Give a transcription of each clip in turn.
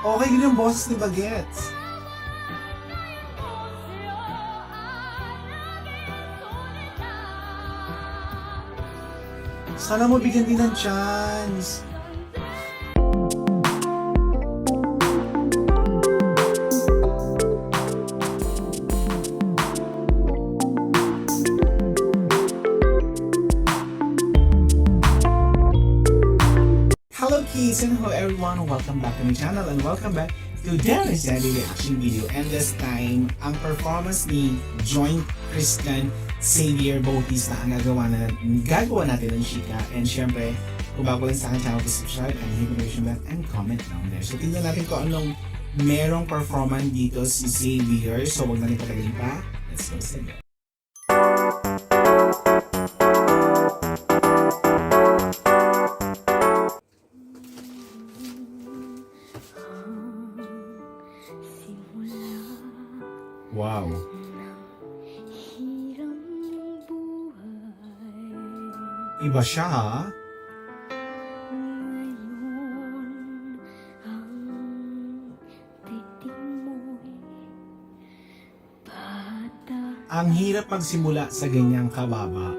Okay din yung boses ni Bagets. Sana mo bigyan din ng chance. Hello kids and hello everyone, welcome back to my channel and welcome back to Dennis Daddy Reaction Video. And this time, ang performance ni Joint Christian Xavier Bautista ang gagawa natin ng chika. And syempre, kung bago lang sa akin channel, please subscribe and hit the notification bell and comment down there. So tingnan natin kung anong merong performance dito si Xavier. So huwag na rin patagalin pa. Let's go sa video. Wow. Iba siya ha? Ang hirap magsimula sa ganyang kababa.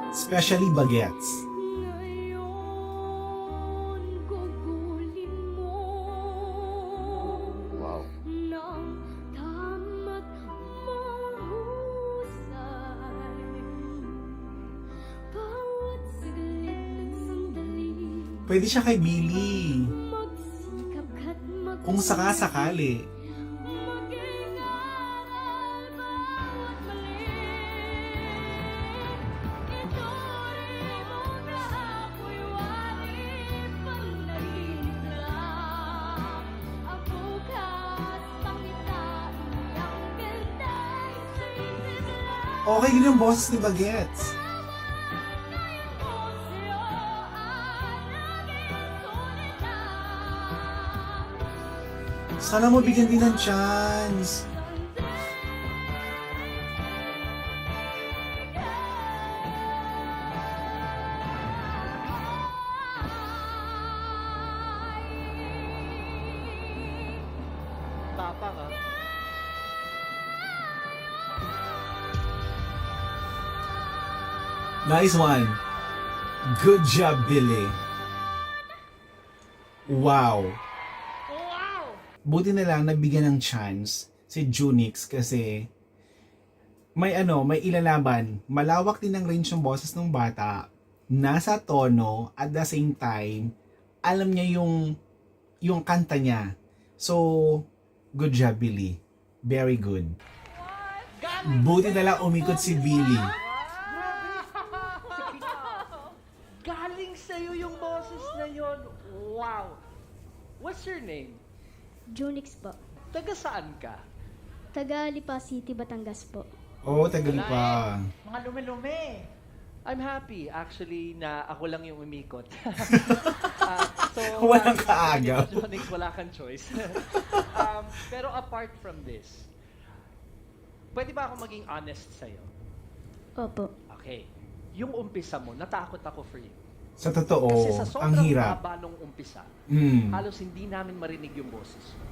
Especially Bagets. Pwede siya kay Billy. Kung sakasakali. Okay din yung boses ni Bagets. Sana mo bigyan din ng chance. Tapang ah. Nice one. Good job, Billy. Wow. Buti na lang nabigyan ng chance si Junix kasi may ilalaban. Malawak din ang range ng boses ng bata. Nasa tono at the same time, alam niya yung kanta niya. So, good job, Billy. Very good. Buti na lang umikot si Billy. Galing sa'yo yung boses na yon. Wow. What's your name? Junix po. Taga saan ka? Taga Lipa City, Batangas po. Oo, tagal pa. Mga lumi-lumi. I'm happy actually na ako lang yung umikot. Walang kaagaw. Jonix, wala kang choice. Pero apart from this, pwede ba ako maging honest sa'yo? Opo. Okay. Yung umpisa mo, natakot ako for you. Sa totoo, Kasi sa ang sobrang hirap. haba nung umpisa, halos hindi namin marinig yung boses mo.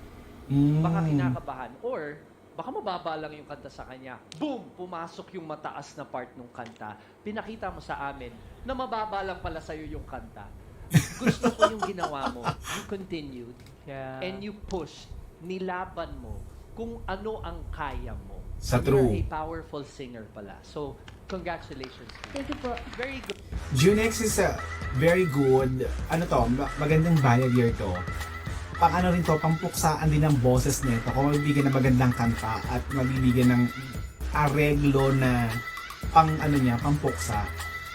Baka kinakabahan. Or, baka mababa lang yung kanta sa kanya. Boom! Pumasok yung mataas na part ng kanta. Pinakita mo sa amin na mababa lang pala sa'yo yung kanta. Gusto ko yung ginawa mo. You continued. And you pushed. Nilaban mo kung ano ang kaya mo. Sa true. You're a powerful singer pala. So, congratulations. Thank you po. Very good. Junix is a very good, magandang barrier to. Pang rin to, pampuksaan din ng boses nito. Kung mabibigyan ng magandang kanta at mabibigyan ng areglo na pampuksa.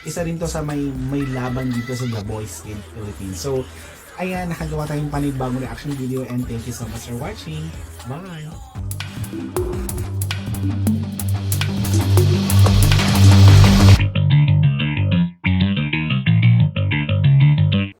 Isa rin to sa may laban dito sa The Voice in Philippines. So, ayan, nakagawa tayong panibagong reaction video and thank you so much for watching. Bye!